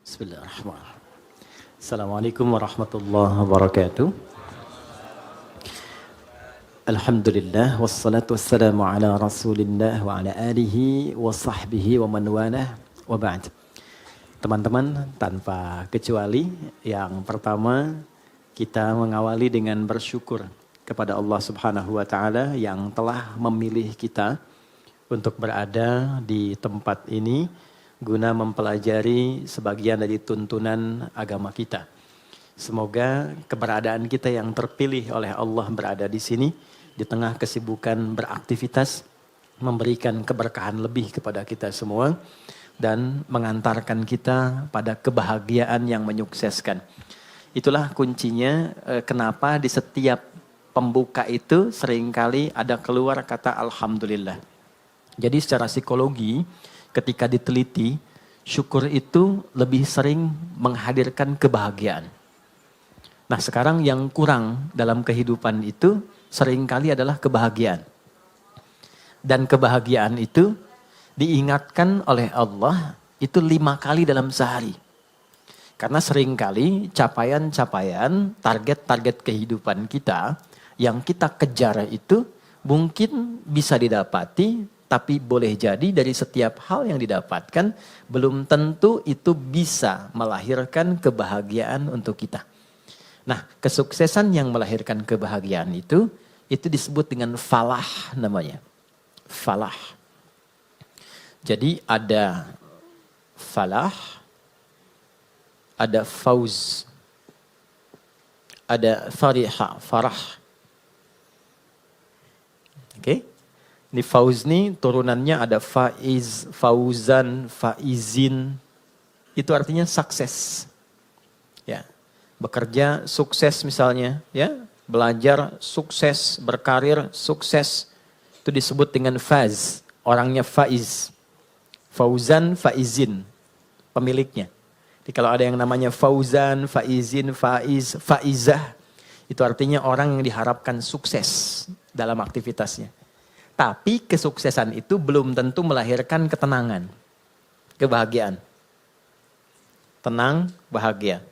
Bismillahirrahmanirrahim. Assalamualaikum warahmatullahi wabarakatuh. Alhamdulillah wassalatu wassalamu ala Rasulillah wa ala alihi wa sahbihi wa man walah wa ba'd. Teman-teman, tanpa kecuali yang pertama kita mengawali dengan bersyukur kepada Allah Subhanahu wa taala yang telah memilih kita untuk berada di tempat ini guna mempelajari sebagian dari tuntunan agama kita. Semoga keberadaan kita yang terpilih oleh Allah berada di sini di tengah kesibukan beraktivitas memberikan keberkahan lebih kepada kita semua dan mengantarkan kita pada kebahagiaan yang menyukseskan. Itulah kuncinya kenapa di setiap pembuka itu seringkali ada keluar kata Alhamdulillah. Jadi secara psikologi ketika diteliti, syukur itu lebih sering menghadirkan kebahagiaan. Nah, sekarang yang kurang dalam kehidupan itu seringkali adalah kebahagiaan. Dan kebahagiaan itu diingatkan oleh Allah itu 5 kali dalam sehari. Karena seringkali capaian-capaian, target-target kehidupan kita yang kita kejar itu mungkin bisa didapati, tapi boleh jadi dari setiap hal yang didapatkan belum tentu itu bisa melahirkan kebahagiaan untuk kita. Nah, kesuksesan yang melahirkan kebahagiaan itu disebut dengan falah namanya. Falah. Jadi ada falah, ada fauz, ada fariha, farah. Oke? Ini fauz nih turunannya ada faiz, fauzan, faizin. Itu artinya sukses. Ya. Bekerja sukses misalnya, ya. Belajar sukses, berkarir sukses. Itu disebut dengan faz. Orangnya faiz. Fauzan, faizin. Pemiliknya. Jadi kalau ada yang namanya fauzan, faizin, faiz, faizah. Itu artinya orang yang diharapkan sukses dalam aktivitasnya. Tapi kesuksesan itu belum tentu melahirkan ketenangan, kebahagiaan. Tenang, bahagia.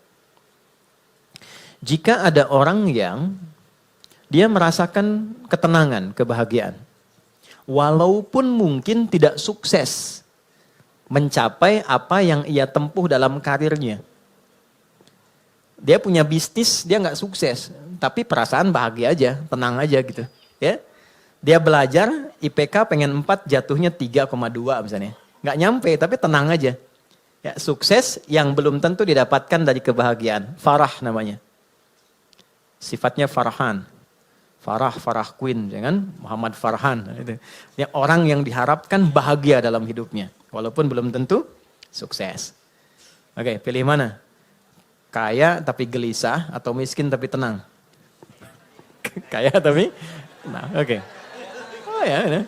Jika ada orang yang dia merasakan ketenangan, kebahagiaan. Walaupun mungkin tidak sukses mencapai apa yang ia tempuh dalam karirnya. Dia punya bisnis, dia nggak sukses. Tapi perasaan bahagia aja, tenang aja gitu. Ya. Dia belajar, IPK pengen 4, jatuhnya 3,2 misalnya. Nggak nyampe, tapi tenang aja. Ya, sukses yang belum tentu didapatkan dari kebahagiaan. Farah namanya. Sifatnya Farhan. Farah Queen, jangan Muhammad Farhan. Ini orang yang diharapkan bahagia dalam hidupnya. Walaupun belum tentu sukses. Oke, pilih mana? Kaya tapi gelisah atau miskin tapi tenang? Kaya tapi tenang, oke. Oh ya,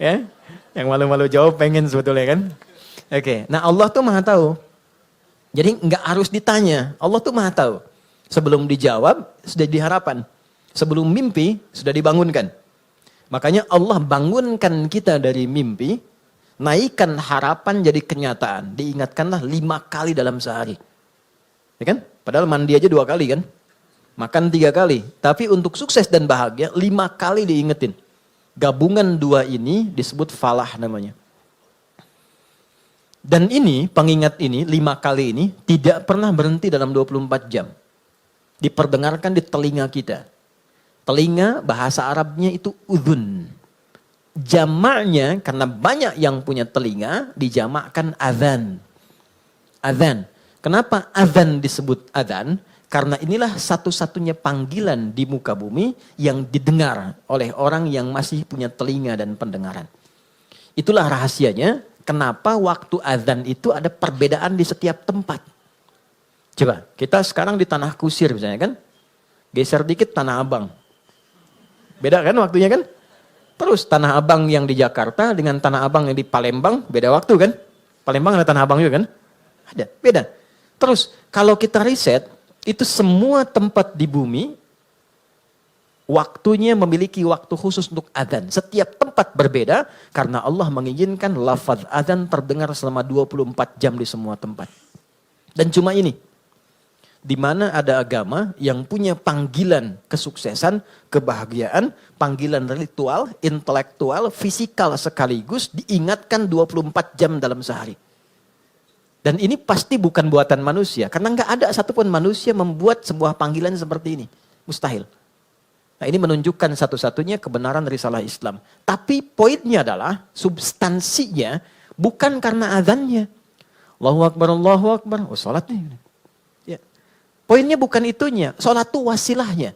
ya, yang malu-malu jawab pengen sebetulnya kan. Oke, nah Allah tuh maha tahu. Jadi nggak harus ditanya, Allah tuh maha tahu. Sebelum dijawab sudah diharapan, sebelum mimpi sudah dibangunkan. Makanya Allah bangunkan kita dari mimpi, naikkan harapan jadi kenyataan. Diingatkanlah 5 kali dalam sehari, ya kan? Padahal mandi aja 2 kali kan. Makan 3 kali. Tapi untuk sukses dan bahagia 5 kali diingetin. Gabungan 2 ini disebut falah namanya. Dan ini, pengingat ini, 5 kali ini tidak pernah berhenti dalam 24 jam. Diperdengarkan di telinga kita. Telinga bahasa Arabnya itu udhun. Jamaknya karena banyak yang punya telinga dijamakkan adhan. Adhan. Kenapa adhan disebut adhan? Karena inilah satu-satunya panggilan di muka bumi yang didengar oleh orang yang masih punya telinga dan pendengaran. Itulah rahasianya kenapa waktu azan itu ada perbedaan di setiap tempat. Coba, kita sekarang di Tanah Kusir misalnya kan. Geser dikit Tanah Abang. Beda kan waktunya kan? Terus Tanah Abang yang di Jakarta dengan Tanah Abang yang di Palembang beda waktu kan? Palembang ada Tanah Abang juga kan? Ada, beda. Terus kalau kita riset, itu semua tempat di bumi waktunya memiliki waktu khusus untuk adzan. Setiap tempat berbeda karena Allah mengizinkan lafaz adzan terdengar selama 24 jam di semua tempat. Dan cuma ini, di mana ada agama yang punya panggilan kesuksesan, kebahagiaan, panggilan ritual, intelektual, fisikal sekaligus diingatkan 24 jam dalam sehari. Dan ini pasti bukan buatan manusia, karena nggak ada satupun manusia membuat sebuah panggilan seperti ini. Mustahil. Nah, ini menunjukkan satu-satunya kebenaran risalah Islam. Tapi poinnya adalah substansinya bukan karena azannya. Allahu Akbar, Allahu Akbar. Oh, sholat nih. Ya. Poinnya bukan itunya. Sholat itu wasilahnya.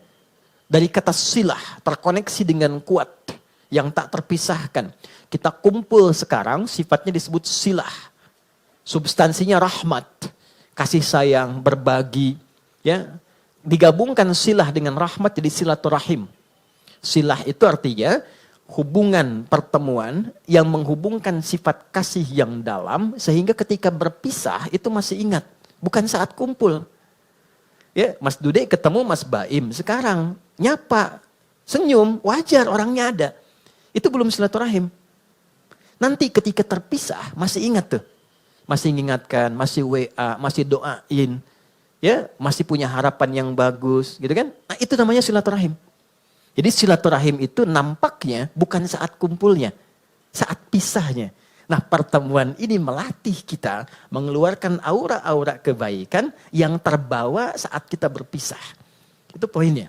Dari kata silah, terkoneksi dengan kuat. Yang tak terpisahkan. Kita kumpul sekarang, sifatnya disebut silah. Substansinya rahmat. Kasih sayang, berbagi. Ya. Digabungkan silah dengan rahmat jadi silaturahim. Silah itu artinya hubungan pertemuan yang menghubungkan sifat kasih yang dalam sehingga ketika berpisah itu masih ingat. Bukan saat kumpul. Ya, Mas Dude ketemu Mas Baim sekarang nyapa, senyum, wajar orangnya ada. Itu belum silaturahim. Nanti ketika terpisah masih ingat tuh. Masih mengingatkan, masih WA, masih doain. Ya, masih punya harapan yang bagus, gitu kan? Nah, itu namanya silaturahim. Jadi silaturahim itu nampaknya bukan saat kumpulnya, saat pisahnya. Nah, pertemuan ini melatih kita mengeluarkan aura-aura kebaikan yang terbawa saat kita berpisah. Itu poinnya.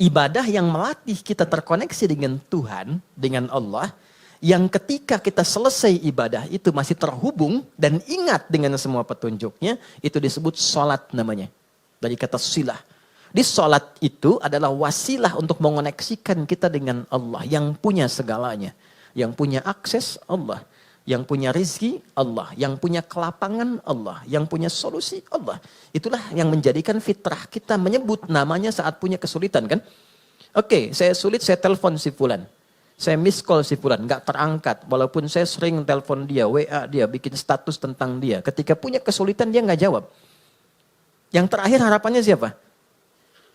Ibadah yang melatih kita terkoneksi dengan Tuhan, dengan Allah, yang ketika kita selesai ibadah itu masih terhubung dan ingat dengan semua petunjuknya, itu disebut sholat namanya. Dari kata silah. Di sholat itu adalah wasilah untuk mengoneksikan kita dengan Allah yang punya segalanya. Yang punya akses Allah. Yang punya rizki Allah. Yang punya kelapangan Allah. Yang punya solusi Allah. Itulah yang menjadikan fitrah kita menyebut namanya saat punya kesulitan kan. Oke, saya sulit, saya telepon si fulan. Saya miss call si fulan, nggak terangkat. Walaupun saya sering telepon dia, WA dia, bikin status tentang dia. Ketika punya kesulitan dia nggak jawab. Yang terakhir harapannya siapa?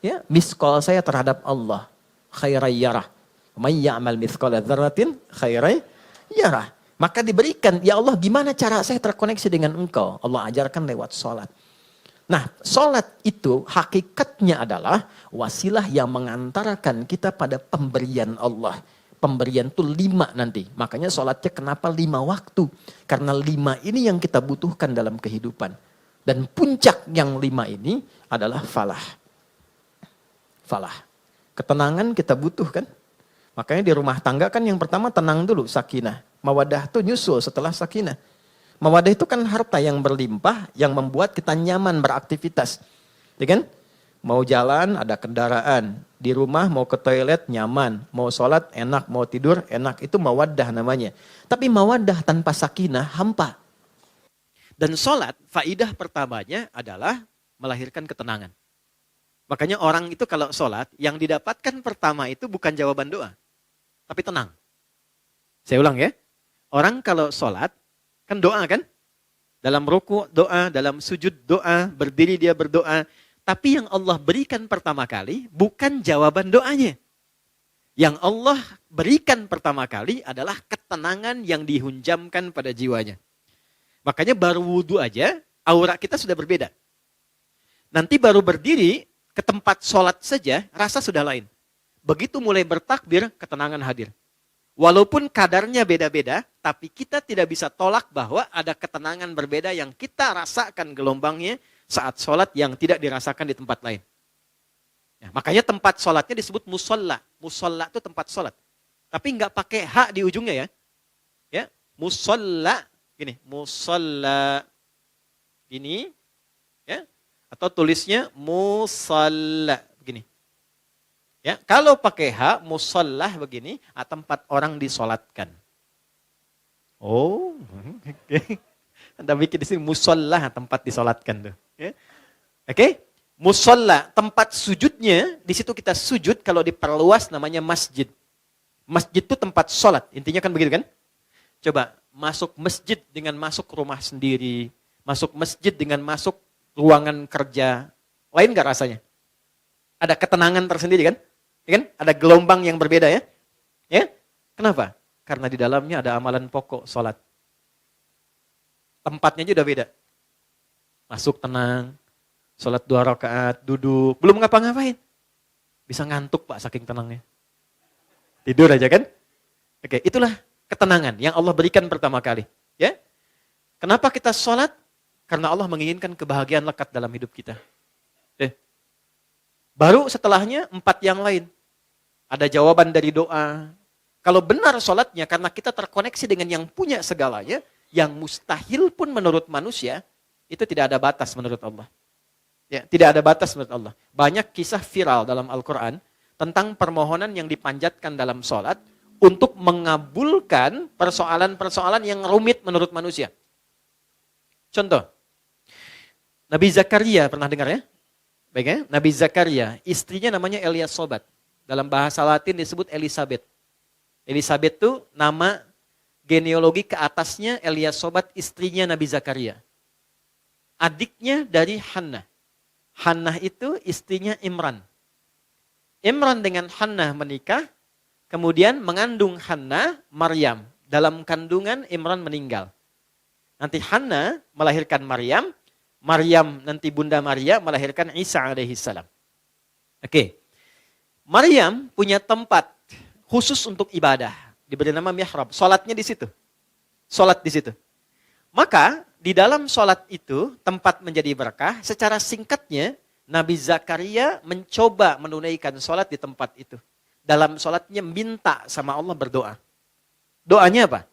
Ya, miss call saya terhadap Allah. Khairai yarah. May ya'mal mithqala dzarratin khairai yarah. Maka diberikan, ya Allah gimana cara saya terkoneksi dengan engkau? Allah ajarkan lewat sholat. Nah, sholat itu hakikatnya adalah wasilah yang mengantarkan kita pada pemberian Allah. Pemberian itu 5 nanti. Makanya sholatnya kenapa 5 waktu? Karena 5 ini yang kita butuhkan dalam kehidupan. Dan puncak yang 5 ini adalah falah. Falah. Ketenangan kita butuh kan? Makanya di rumah tangga kan yang pertama tenang dulu, sakinah. Mawadah itu nyusul setelah sakinah. Mawadah itu kan harta yang berlimpah yang membuat kita nyaman beraktivitas. Ya kan? Mau jalan ada kendaraan. Di rumah mau ke toilet nyaman. Mau sholat enak, mau tidur enak. Itu mawaddah namanya. Tapi mawaddah tanpa sakinah hampa. Dan sholat faidah pertamanya adalah melahirkan ketenangan. Makanya orang itu kalau sholat yang didapatkan pertama itu bukan jawaban doa. Tapi tenang. Saya ulang ya. Orang kalau sholat kan doa kan? Dalam ruku doa, dalam sujud doa, berdiri dia berdoa. Tapi yang Allah berikan pertama kali bukan jawaban doanya. Yang Allah berikan pertama kali adalah ketenangan yang dihunjamkan pada jiwanya. Makanya baru wudhu aja, aura kita sudah berbeda. Nanti baru berdiri ke tempat sholat saja, rasa sudah lain. Begitu mulai bertakbir, ketenangan hadir. Walaupun kadarnya beda-beda, tapi kita tidak bisa tolak bahwa ada ketenangan berbeda yang kita rasakan gelombangnya saat sholat yang tidak dirasakan di tempat lain. Ya, makanya tempat sholatnya disebut musolla. Musolla itu tempat sholat. Tapi nggak pakai hak di ujungnya ya. Ya, musolla, gini, musolla, gini, ya, atau tulisnya musalla, begini. Ya, kalau pakai hak, musollah begini, tempat orang disolatkan. Oh, oke. Anda bikin di sini musollah, tempat disolatkan tuh. Ya. Oke, musollah, tempat sujudnya, di situ kita sujud, kalau diperluas namanya masjid. Masjid itu tempat sholat, intinya kan begitu kan? Coba masuk masjid dengan masuk rumah sendiri, masuk masjid dengan masuk ruangan kerja, lain gak rasanya? Ada ketenangan tersendiri kan? Ya kan? Ada gelombang yang berbeda ya. Ya? Kenapa? Karena di dalamnya ada amalan pokok salat. Tempatnya aja udah beda. Masuk tenang, salat 2 rakaat, duduk, belum ngapa-ngapain. Bisa ngantuk Pak saking tenangnya. Tidur aja kan? Oke, itulah ketenangan yang Allah berikan pertama kali. Ya? Kenapa kita salat? Karena Allah menginginkan kebahagiaan lekat dalam hidup kita. Baru setelahnya 4 yang lain. Ada jawaban dari doa. Kalau benar sholatnya karena kita terkoneksi dengan yang punya segalanya, yang mustahil pun menurut manusia, itu tidak ada batas menurut Allah. Ya, tidak ada batas menurut Allah. Banyak kisah viral dalam Al-Quran tentang permohonan yang dipanjatkan dalam sholat untuk mengabulkan persoalan-persoalan yang rumit menurut manusia. Contoh, Nabi Zakaria, pernah dengar ya? Baik ya? Nabi Zakaria, istrinya namanya Eliasobat. Dalam bahasa Latin disebut Elizabeth. Elizabeth itu nama genealogi ke atasnya Eliasobat, istrinya Nabi Zakaria. Adiknya dari Hannah. Hannah itu istrinya Imran. Imran dengan Hannah menikah, kemudian mengandung Hannah, Maryam. Dalam kandungan Imran meninggal. Nanti Hannah melahirkan Maryam, Maryam nanti Bunda Maria melahirkan Isa alaihissalam. Oke. Maryam punya tempat khusus untuk ibadah, diberi nama mihrab. Salatnya di situ. Salat di situ. Maka di dalam salat itu tempat menjadi berkah. Secara singkatnya Nabi Zakaria mencoba menunaikan salat di tempat itu. Dalam salatnya minta sama Allah berdoa. Doanya apa?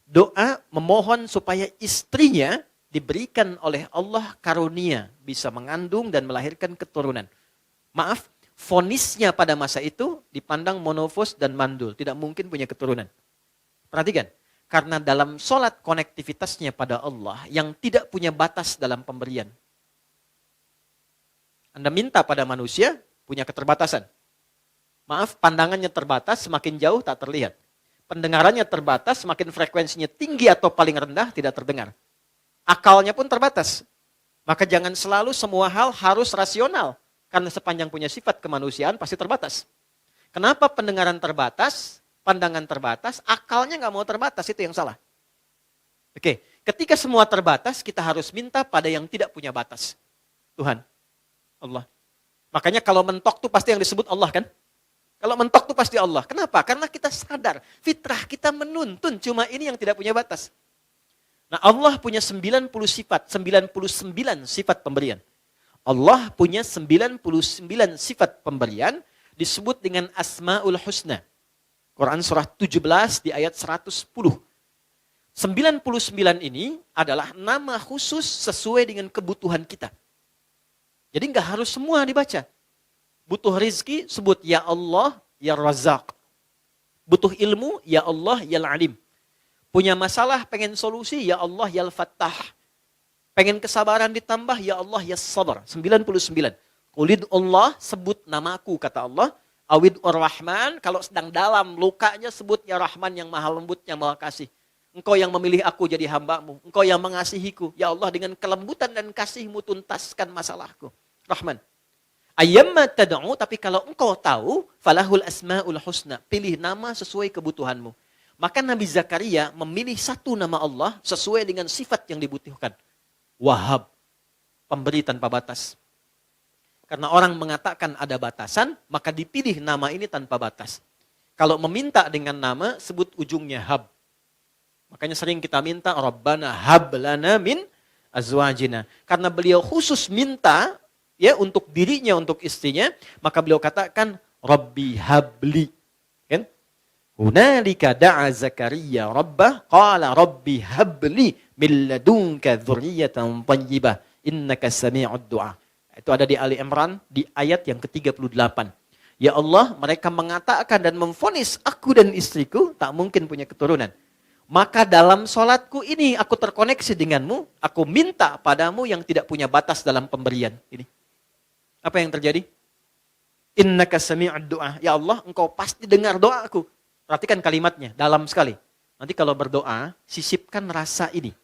Doa memohon supaya istrinya diberikan oleh Allah karunia bisa mengandung dan melahirkan keturunan. Maaf, vonisnya pada masa itu dipandang monofos dan mandul, tidak mungkin punya keturunan. Perhatikan, karena dalam sholat konektivitasnya pada Allah yang tidak punya batas dalam pemberian. Anda minta pada manusia punya keterbatasan. Maaf, pandangannya terbatas, semakin jauh tak terlihat. Pendengarannya terbatas, semakin frekuensinya tinggi atau paling rendah tidak terdengar. Akalnya pun terbatas. Maka jangan selalu semua hal harus rasional. Karena sepanjang punya sifat kemanusiaan pasti terbatas. Kenapa pendengaran terbatas, pandangan terbatas, akalnya nggak mau terbatas, itu yang salah. Oke, ketika semua terbatas, kita harus minta pada yang tidak punya batas. Tuhan, Allah. Makanya kalau mentok tuh pasti yang disebut Allah kan? Kalau mentok tuh pasti Allah. Kenapa? Karena kita sadar, fitrah kita menuntun, cuma ini yang tidak punya batas. Nah, Allah punya 90 sifat, 99 sifat pemberian. Allah punya 99 sifat pemberian disebut dengan Asmaul Husna. Quran surah 17 di ayat 110. 99 ini adalah nama khusus sesuai dengan kebutuhan kita. Jadi nggak harus semua dibaca. Butuh rizki, sebut ya Allah, ya Razak. Butuh ilmu, ya Allah, ya Alim. Punya masalah, pengen solusi, ya Allah, ya Al-Fattah. Pengen kesabaran ditambah, ya Allah, ya Sabar. 99. Qulid Allah, sebut namaku, kata Allah. Awid Ar-Rahman, kalau sedang dalam lukanya, sebut ya Rahman yang maha lembut, yang maha kasih. Engkau yang memilih aku jadi hambamu. Engkau yang mengasihiku. Ya Allah, dengan kelembutan dan kasihmu tuntaskan masalahku. Rahman. Ayyamma tad'u, tapi kalau engkau tahu, falahul asma'ul husna. Pilih nama sesuai kebutuhanmu. Maka Nabi Zakaria memilih satu nama Allah sesuai dengan sifat yang dibutuhkan. Wahab, pemberi tanpa batas. Karena orang mengatakan ada batasan, maka dipilih nama ini tanpa batas. Kalau meminta dengan nama, sebut ujungnya hab. Makanya sering kita minta, Rabbana hab lana min azwajina. Karena beliau khusus minta ya untuk dirinya, untuk istrinya, maka beliau katakan, Rabbi habli. Kan? Hunalika da'a Zakaria Rabbah, qala Rabbi habli min ladunka dzurriyyatan thayyibah, innaka sami'ud du'a. Itu ada di Ali Imran di ayat yang ke-38. Ya Allah, mereka mengatakan dan memvonis aku dan istriku tak mungkin punya keturunan. Maka dalam sholatku ini aku terkoneksi denganmu, aku minta padamu yang tidak punya batas dalam pemberian. Ini. Apa yang terjadi? Innaka sami'ud du'a. Ya Allah, engkau pasti dengar doaku. Perhatikan kalimatnya, dalam sekali. Nanti kalau berdoa, sisipkan rasa ini.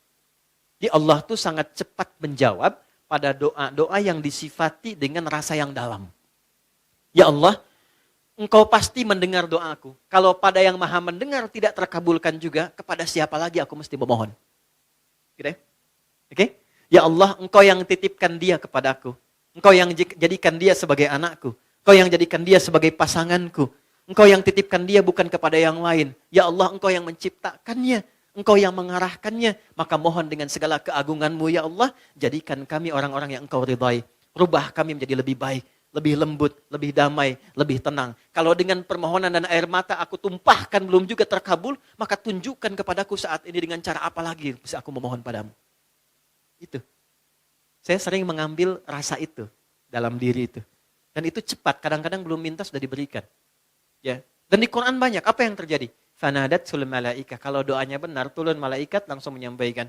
Jadi Allah tuh sangat cepat menjawab pada doa-doa yang disifati dengan rasa yang dalam. Ya Allah, Engkau pasti mendengar doaku. Kalau pada yang maha mendengar tidak terkabulkan juga, kepada siapa lagi aku mesti memohon? Gitu ya? Oke? Ya Allah, engkau yang titipkan dia kepadaku. Engkau yang jadikan dia sebagai anakku. Engkau yang jadikan dia sebagai pasanganku. Engkau yang titipkan dia bukan kepada yang lain. Ya Allah, engkau yang menciptakannya. Engkau yang mengarahkannya. Maka mohon dengan segala keagunganmu ya Allah, jadikan kami orang-orang yang engkau ridhai. Rubah kami menjadi lebih baik, lebih lembut, lebih damai, lebih tenang. Kalau dengan permohonan dan air mata aku tumpahkan belum juga terkabul, maka tunjukkan kepadaku saat ini dengan cara apa lagi bisa aku memohon padamu. Itu. Saya sering mengambil rasa itu dalam diri itu. Dan itu cepat, kadang-kadang belum minta sudah diberikan. Ya. Dan di Quran banyak, apa yang terjadi? Fanadatsul malaikah. Kalau doanya benar, turun malaikat langsung menyampaikan.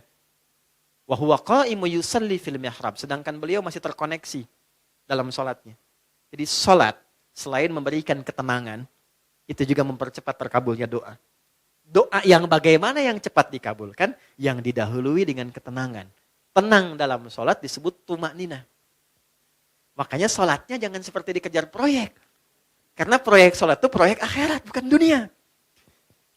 Wa huwa qa'imu yusalli fil mihrab. Sedangkan beliau masih terkoneksi dalam sholatnya. Jadi sholat, selain memberikan ketenangan, itu juga mempercepat terkabulnya doa. Doa yang bagaimana yang cepat dikabulkan? Yang didahului dengan ketenangan. Tenang dalam sholat disebut tumakninah. Makanya sholatnya jangan seperti dikejar proyek. Karena proyek sholat itu proyek akhirat, bukan dunia.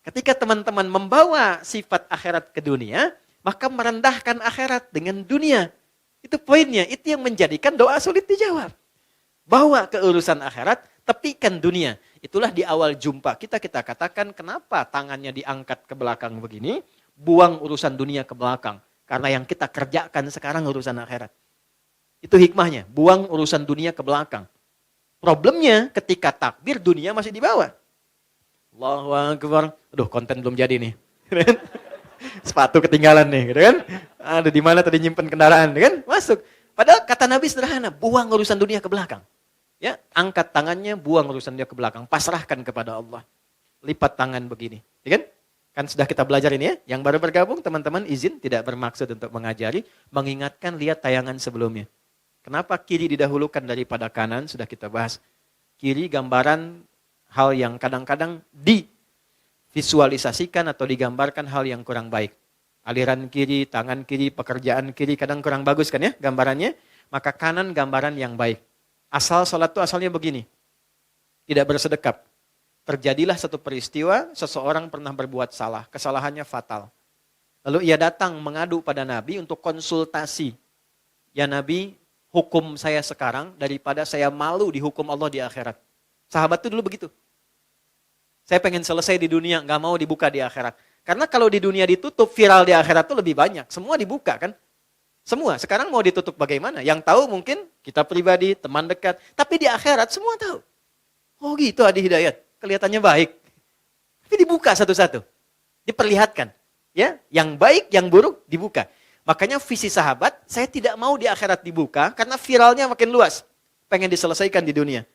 Ketika teman-teman membawa sifat akhirat ke dunia, maka merendahkan akhirat dengan dunia. Itu poinnya, itu yang menjadikan doa sulit dijawab. Bawa ke urusan akhirat, tepikan dunia. Itulah di awal jumpa kita katakan kenapa tangannya diangkat ke belakang begini, buang urusan dunia ke belakang. Karena yang kita kerjakan sekarang urusan akhirat. Itu hikmahnya, buang urusan dunia ke belakang. Problemnya ketika takbir dunia masih di bawah. Allahu Akbar. Aduh, konten belum jadi nih. Sepatu ketinggalan nih, gitu kan? Ada di mana tadi nyimpen kendaraan, kan? Masuk. Padahal kata Nabi sederhana, buang urusan dunia ke belakang. Ya, angkat tangannya, buang urusan dia ke belakang, pasrahkan kepada Allah. Lipat tangan begini, ya kan? Kan sudah kita belajar ini ya. Yang baru bergabung, teman-teman izin tidak bermaksud untuk mengajari, mengingatkan lihat tayangan sebelumnya. Kenapa kiri didahulukan daripada kanan? Sudah kita bahas. Kiri gambaran hal yang kadang-kadang divisualisasikan atau digambarkan hal yang kurang baik. Aliran kiri, tangan kiri, pekerjaan kiri kadang kurang bagus kan ya gambarannya. Maka kanan gambaran yang baik. Asal sholat itu asalnya begini. Tidak bersedekap. Terjadilah satu peristiwa, seseorang pernah berbuat salah. Kesalahannya fatal. Lalu ia datang mengadu pada Nabi untuk konsultasi. Ya Nabi, hukum saya sekarang daripada saya malu dihukum Allah di akhirat. Sahabat itu dulu begitu. Saya pengen selesai di dunia, gak mau dibuka di akhirat. Karena kalau di dunia ditutup, viral di akhirat itu lebih banyak. Semua dibuka kan? Semua. Sekarang mau ditutup bagaimana? Yang tahu mungkin kita pribadi, teman dekat. Tapi di akhirat semua tahu. Oh gitu Adi Hidayat. Kelihatannya baik. Tapi dibuka satu-satu. Diperlihatkan. Ya, yang baik, yang buruk dibuka. Makanya visi sahabat, saya tidak mau di akhirat dibuka karena viralnya makin luas. Pengen diselesaikan di dunia.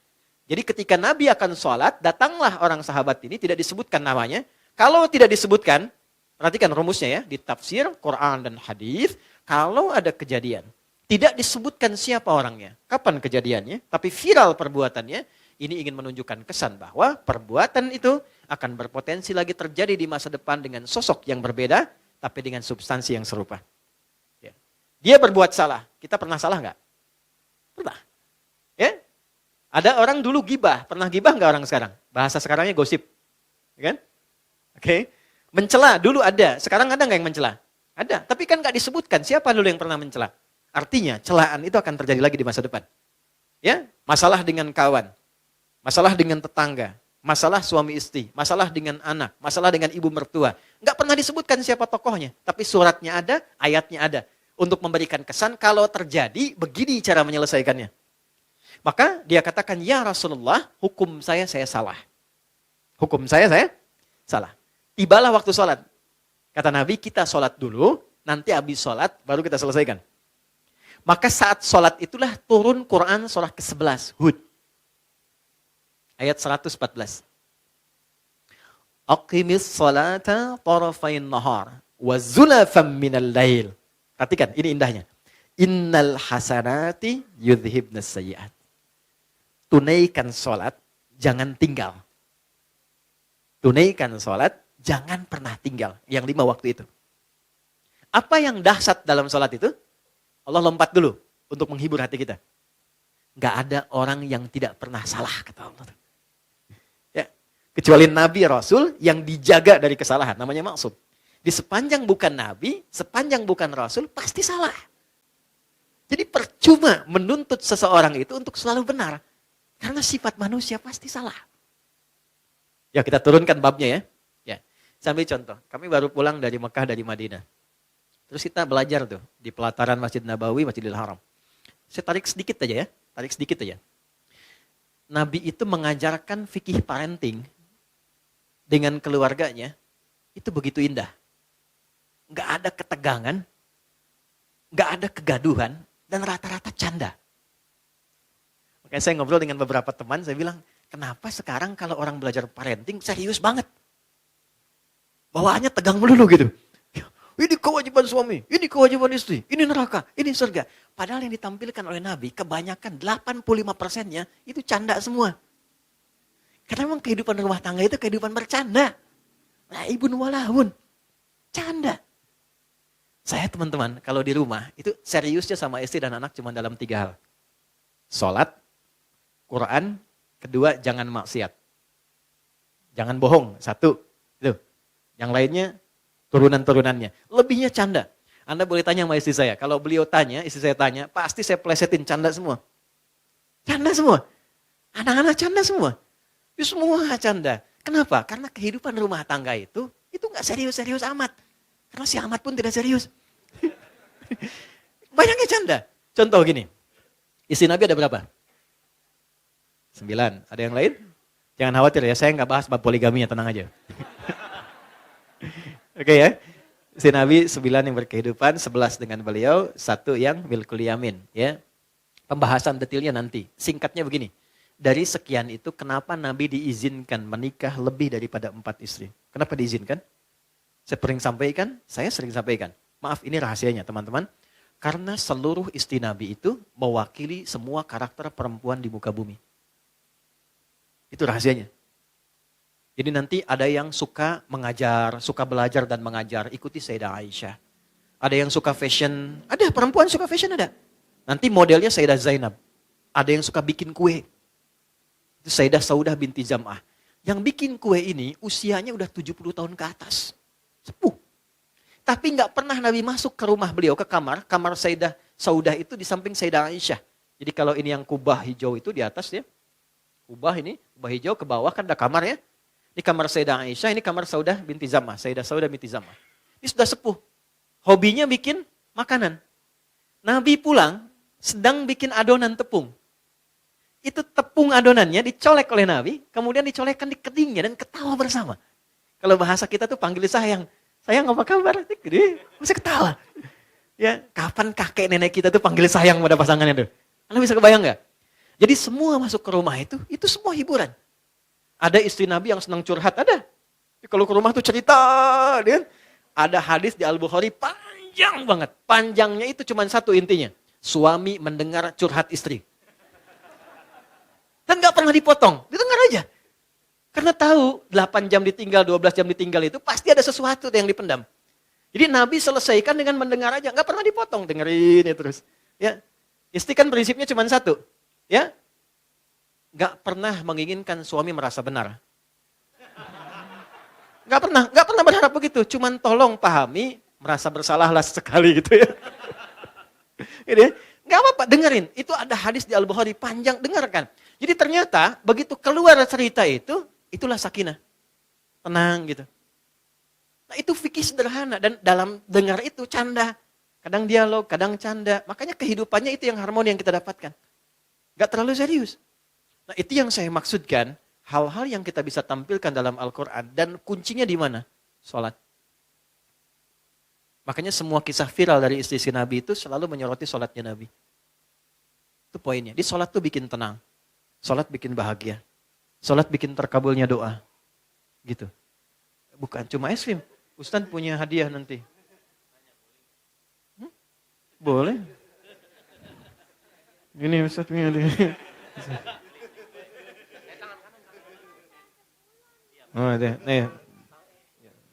Jadi ketika Nabi akan sholat, datanglah orang sahabat ini, tidak disebutkan namanya. Kalau tidak disebutkan, perhatikan rumusnya ya, di tafsir, Quran dan hadis, kalau ada kejadian, tidak disebutkan siapa orangnya, kapan kejadiannya, tapi viral perbuatannya, ini ingin menunjukkan kesan bahwa perbuatan itu akan berpotensi lagi terjadi di masa depan dengan sosok yang berbeda, tapi dengan substansi yang serupa. Ya. Dia berbuat salah, kita pernah salah nggak? Pernah. Ya? Ada orang dulu gibah, pernah gibah nggak orang sekarang? Bahasa sekarangnya gosip, ya kan? Oke, mencela dulu ada, sekarang ada nggak yang mencela? Ada, tapi kan nggak disebutkan siapa dulu yang pernah mencela. Artinya celaan itu akan terjadi lagi di masa depan. Ya, masalah dengan kawan, masalah dengan tetangga, masalah suami istri, masalah dengan anak, masalah dengan ibu mertua. Nggak pernah disebutkan siapa tokohnya, tapi suratnya ada, ayatnya ada. Untuk memberikan kesan kalau terjadi, begini cara menyelesaikannya. Maka dia katakan, ya Rasulullah, hukum saya salah. Hukum saya salah. Tibalah waktu sholat. Kata Nabi, kita sholat dulu, nanti habis sholat, baru kita selesaikan. Maka saat sholat itulah turun Quran surah ke-11, Hud. Ayat 114. Aqimis sholata tarafain nahar, wa zulafam minal lail. Perhatikan, ini indahnya. Innal hasanati yudhibnas sayyi'at. Tunaikan sholat, jangan tinggal. Tunaikan sholat, jangan pernah tinggal. Yang 5 waktu itu. Apa yang dahsyat dalam sholat itu? Allah lompat dulu untuk menghibur hati kita. Gak ada orang yang tidak pernah salah, kata Allah. Kecuali Nabi Rasul yang dijaga dari kesalahan, namanya maksum. Di sepanjang bukan Nabi, sepanjang bukan Rasul, pasti salah. Jadi percuma menuntut seseorang itu untuk selalu benar. Karena sifat manusia pasti salah. Ya kita turunkan babnya ya. Ya, saya ambil contoh. Kami baru pulang dari Mekah, dari Madinah. Terus kita belajar tuh di pelataran Masjid Nabawi, Masjidil Haram. Saya tarik sedikit aja ya, tarik sedikit aja. Nabi itu mengajarkan fikih parenting dengan keluarganya, itu begitu indah. Nggak ada ketegangan, nggak ada kegaduhan, dan rata-rata canda. Makanya saya ngobrol dengan beberapa teman, saya bilang, kenapa sekarang kalau orang belajar parenting serius banget? Bawaannya tegang melulu gitu. Ini kewajiban suami, ini kewajiban istri, ini neraka, ini surga. Padahal yang ditampilkan oleh Nabi, kebanyakan 85%-nya itu canda semua. Karena memang kehidupan rumah tangga itu kehidupan bercanda. Laibun walahun. Canda. Saya teman-teman, kalau di rumah, itu seriusnya sama istri dan anak cuma dalam 3 hal. Sholat, Quran, kedua jangan maksiat. Jangan bohong, 1. Itu. Yang lainnya, turunan-turunannya. Lebihnya canda. Anda boleh tanya sama istri saya. Kalau beliau tanya, istri saya tanya, pasti saya plesetin canda semua. Canda semua. Anak-anak canda semua. Itu semua canda. Kenapa? Karena kehidupan rumah tangga itu gak serius-serius amat. Karena si amat pun tidak serius. Banyaknya canda. Contoh gini. Istri Nabi ada berapa? 9. Ada yang lain? Jangan khawatir ya, saya gak bahas bab poligaminya, tenang aja. Oke ya. Si Nabi 9 yang berkehidupan, 11 dengan beliau, 1 yang milkul yamin. Ya. Pembahasan detailnya nanti. Singkatnya begini. Dari sekian itu, kenapa Nabi diizinkan menikah lebih daripada 4 istri? Kenapa diizinkan? Saya sering sampaikan. Maaf, ini rahasianya teman-teman. Karena seluruh istri Nabi itu mewakili semua karakter perempuan di muka bumi. Itu rahasianya. Jadi nanti ada yang suka mengajar, suka belajar dan mengajar, ikuti Sayyidah Aisyah. Ada yang suka fashion, ada perempuan suka fashion ada. Nanti modelnya Sayyidah Zainab. Ada yang suka bikin kue. Itu Sayyidah Saudah binti Zam'ah. Yang bikin kue ini usianya udah 70 tahun ke atas. Sepuh. Tapi nggak pernah Nabi masuk ke rumah beliau, ke kamar Sayyidah Saudah itu di samping Sayyidah Aisyah. Jadi kalau ini yang kubah hijau itu di atas ya. Kubah hijau ke bawah kan ada kamar ya. Ini kamar Sayyidah Aisyah, ini kamar Saudah binti Zam'ah. Sayyidah Saudah binti Zam'ah. Ini sudah sepuh. Hobinya bikin makanan. Nabi pulang, sedang bikin adonan tepung. Itu tepung adonannya dicolek oleh Nabi, kemudian dicolekkan di kedingnya dan ketawa bersama. Kalau bahasa kita tuh panggil sayang. Sayang apa kabar? Gede, masih ketawa. Ya, kapan kakek nenek kita tuh panggil sayang pada pasangannya tuh? Anda bisa kebayang nggak? Jadi semua masuk ke rumah itu semua hiburan. Ada istri Nabi yang senang curhat, ada. Kalau ke rumah tuh cerita, kan? Ada hadis di Al-Bukhari panjang banget. Panjangnya itu cuma satu intinya. Suami mendengar curhat istri. Dan gak pernah dipotong, didengar aja. Karena tahu 8 jam ditinggal, 12 jam ditinggal itu pasti ada sesuatu yang dipendam. Jadi Nabi selesaikan dengan mendengar aja, gak pernah dipotong, dengerin ya terus. Ya, istri kan prinsipnya cuma satu, ya. Gak pernah menginginkan suami merasa benar. Gak pernah berharap begitu. Cuman tolong pahami, merasa bersalahlah sekali gitu ya. Gitu ya. Gak apa-apa, dengerin. Itu ada hadis di Al-Bukhari, panjang, dengarkan. Jadi ternyata, begitu keluar cerita itu, itulah sakinah. Tenang gitu. Nah itu fikih sederhana, dan dalam dengar itu canda. Kadang dialog, kadang canda. Makanya kehidupannya itu yang harmoni yang kita dapatkan. Gak terlalu serius. Nah itu yang saya maksudkan, hal-hal yang kita bisa tampilkan dalam Al-Quran, dan kuncinya di mana? Sholat. Makanya semua kisah viral dari istri Nabi itu selalu menyoroti sholatnya Nabi. Itu poinnya, di sholat tuh bikin tenang. Sholat bikin bahagia. Sholat bikin terkabulnya doa. Gitu. Bukan cuma es krim. Ustaz punya hadiah nanti. Boleh. Ini Ustaz punya hadiah. Oh, ada. Nih.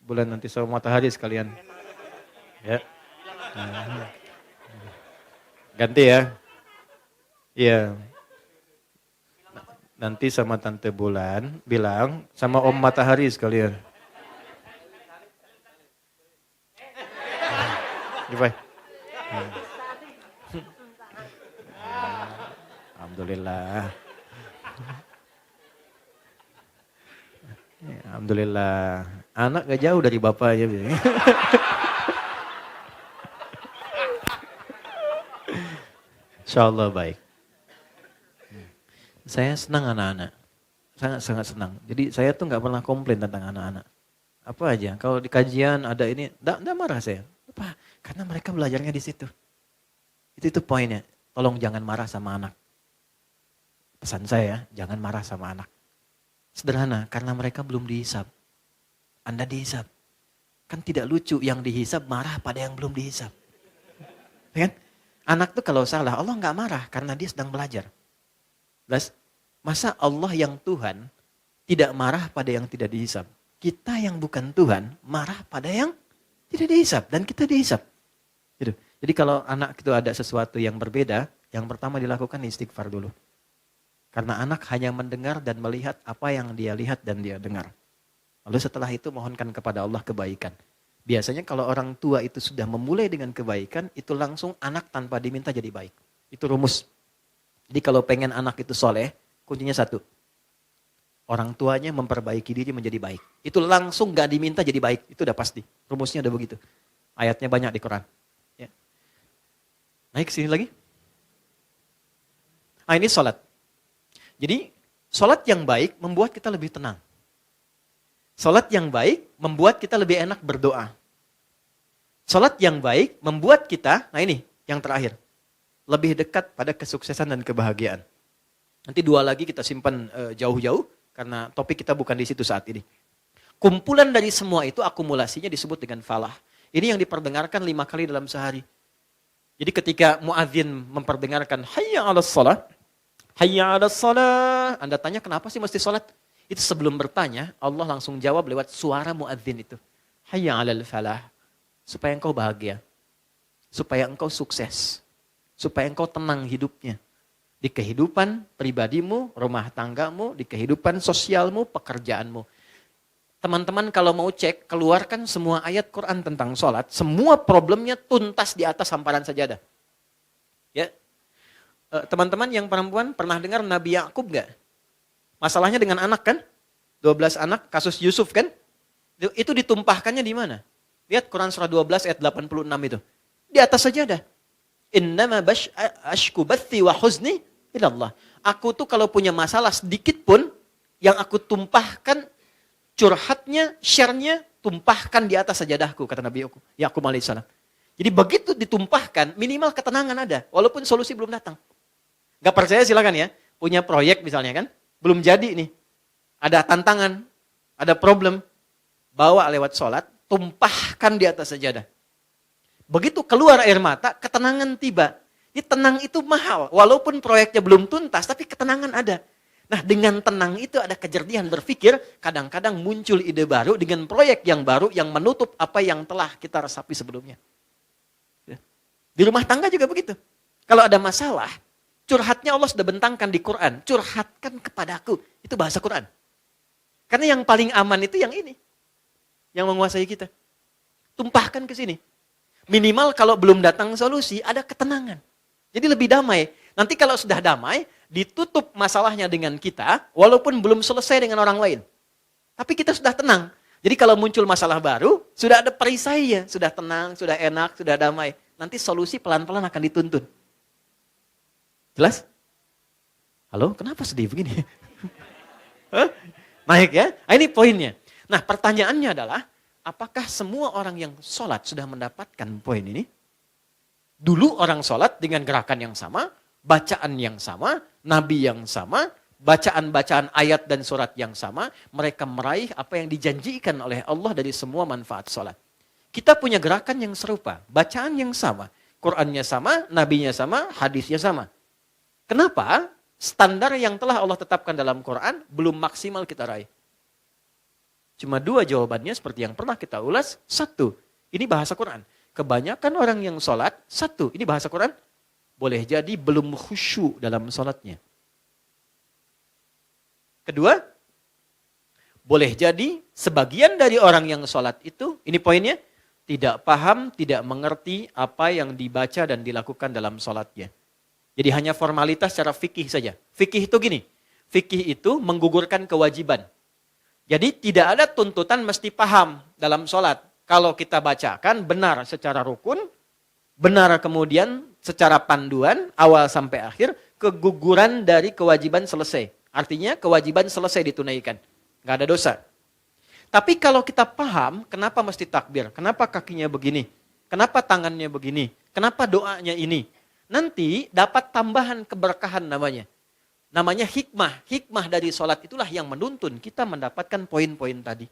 Bulan nanti sama matahari sekalian. Ya. Ganti ya. Iya. Nanti sama Tante Bulan bilang sama Om Matahari sekalian. Gimana? Alhamdulillah. Alhamdulillah. Anak gak jauh dari bapaknya. Insya Allah baik. Saya senang anak-anak. Sangat-sangat senang. Jadi saya tuh gak pernah komplain tentang anak-anak. Apa aja. Kalau di kajian ada ini, enggak marah saya. Apa? Karena mereka belajarnya di situ. Itu poinnya. Tolong jangan marah sama anak. Pesan saya, jangan marah sama anak. Sederhana, karena mereka belum dihisab. Anda dihisab. Kan tidak lucu yang dihisab marah pada yang belum dihisab. Kan? Anak tuh kalau salah, Allah nggak marah karena dia sedang belajar. Masa Allah yang Tuhan tidak marah pada yang tidak dihisab? Kita yang bukan Tuhan marah pada yang tidak dihisab dan kita dihisab. Gitu. Jadi kalau anak itu ada sesuatu yang berbeda, yang pertama dilakukan istighfar dulu. Karena anak hanya mendengar dan melihat apa yang dia lihat dan dia dengar. Lalu setelah itu mohonkan kepada Allah kebaikan. Biasanya kalau orang tua itu sudah memulai dengan kebaikan, itu langsung anak tanpa diminta jadi baik. Itu rumus. Jadi kalau pengen anak itu soleh, kuncinya satu. Orang tuanya memperbaiki diri menjadi baik. Itu langsung gak diminta jadi baik. Itu udah pasti. Rumusnya udah begitu. Ayatnya banyak di Quran. Ya. Naik sini lagi. Ini sholat. Jadi sholat yang baik membuat kita lebih tenang. Sholat yang baik membuat kita lebih enak berdoa. Sholat yang baik membuat kita, nah ini yang terakhir, lebih dekat pada kesuksesan dan kebahagiaan. Nanti dua lagi kita simpan jauh-jauh karena topik kita bukan di situ saat ini. Kumpulan dari semua itu akumulasinya disebut dengan falah. Ini yang diperdengarkan 5 kali dalam sehari. Jadi ketika muadzin memperdengarkan hayya 'alas shalah, hayya 'alas shalah, Anda tanya kenapa sih mesti sholat? Itu sebelum bertanya, Allah langsung jawab lewat suara muadzin itu. Hayya 'alal falah. Supaya engkau bahagia. Supaya engkau sukses. Supaya engkau tenang hidupnya. Di kehidupan pribadimu, rumah tanggamu, di kehidupan sosialmu, pekerjaanmu. Teman-teman kalau mau cek, keluarkan semua ayat Quran tentang sholat. Semua problemnya tuntas di atas hamparan sajadah. Ya, teman-teman yang perempuan pernah dengar Nabi Yakub gak? Masalahnya dengan anak kan? 12 anak, kasus Yusuf kan? Itu ditumpahkannya di mana? Lihat Quran surah 12 ayat 86 itu. Di atas sajadah. Innama ashku bathi wa huzni ilallah. Aku tuh kalau punya masalah sedikit pun, yang aku tumpahkan, curhatnya, share-nya, tumpahkan di atas sajadahku, kata Nabi Yakub alaihissalam. Jadi begitu ditumpahkan, minimal ketenangan ada, walaupun solusi belum datang. Gak percaya silakan ya, punya proyek misalnya kan, belum jadi nih, ada tantangan, ada problem, bawa lewat sholat, tumpahkan di atas sajadah. Begitu keluar air mata, ketenangan tiba. Ini tenang itu mahal, walaupun proyeknya belum tuntas, tapi ketenangan ada. Nah dengan tenang itu ada kejernihan berpikir, kadang-kadang muncul ide baru dengan proyek yang baru yang menutup apa yang telah kita resapi sebelumnya. Di rumah tangga juga begitu. Kalau ada masalah, curhatnya Allah sudah bentangkan di Quran. Curhatkan kepadaku. Itu bahasa Quran. Karena yang paling aman itu yang ini. Yang menguasai kita. Tumpahkan ke sini. Minimal kalau belum datang solusi, ada ketenangan. Jadi lebih damai. Nanti kalau sudah damai, ditutup masalahnya dengan kita, walaupun belum selesai dengan orang lain. Tapi kita sudah tenang. Jadi kalau muncul masalah baru, sudah ada perisainya. Sudah tenang, sudah enak, sudah damai. Nanti solusi pelan-pelan akan dituntun. Jelas? Halo, kenapa sedih begini? Naik ya? Nah, ini poinnya. Nah pertanyaannya adalah, apakah semua orang yang sholat sudah mendapatkan poin ini? Dulu orang sholat dengan gerakan yang sama, bacaan yang sama, nabi yang sama, bacaan-bacaan ayat dan surat yang sama, mereka meraih apa yang dijanjikan oleh Allah dari semua manfaat sholat. Kita punya gerakan yang serupa, bacaan yang sama, Qur'annya sama, nabinya sama, hadisnya sama. Kenapa? Standar yang telah Allah tetapkan dalam Quran belum maksimal kita raih. Cuma dua jawabannya seperti yang pernah kita ulas. Satu, ini bahasa Quran. Kebanyakan orang yang sholat, satu, ini bahasa Quran, boleh jadi belum khusyuk dalam sholatnya. Kedua, boleh jadi sebagian dari orang yang sholat itu, ini poinnya, tidak paham, tidak mengerti apa yang dibaca dan dilakukan dalam sholatnya. Jadi hanya formalitas secara fikih saja. Fikih itu gini, fikih itu menggugurkan kewajiban. Jadi tidak ada tuntutan mesti paham dalam sholat. Kalau kita bacakan benar secara rukun, benar kemudian secara panduan, awal sampai akhir, keguguran dari kewajiban selesai. Artinya kewajiban selesai ditunaikan. Nggak ada dosa. Tapi kalau kita paham, kenapa mesti takbir? Kenapa kakinya begini? Kenapa tangannya begini? Kenapa doanya ini? Nanti dapat tambahan keberkahan namanya. Namanya hikmah. Hikmah dari sholat itulah yang menuntun kita mendapatkan poin-poin tadi.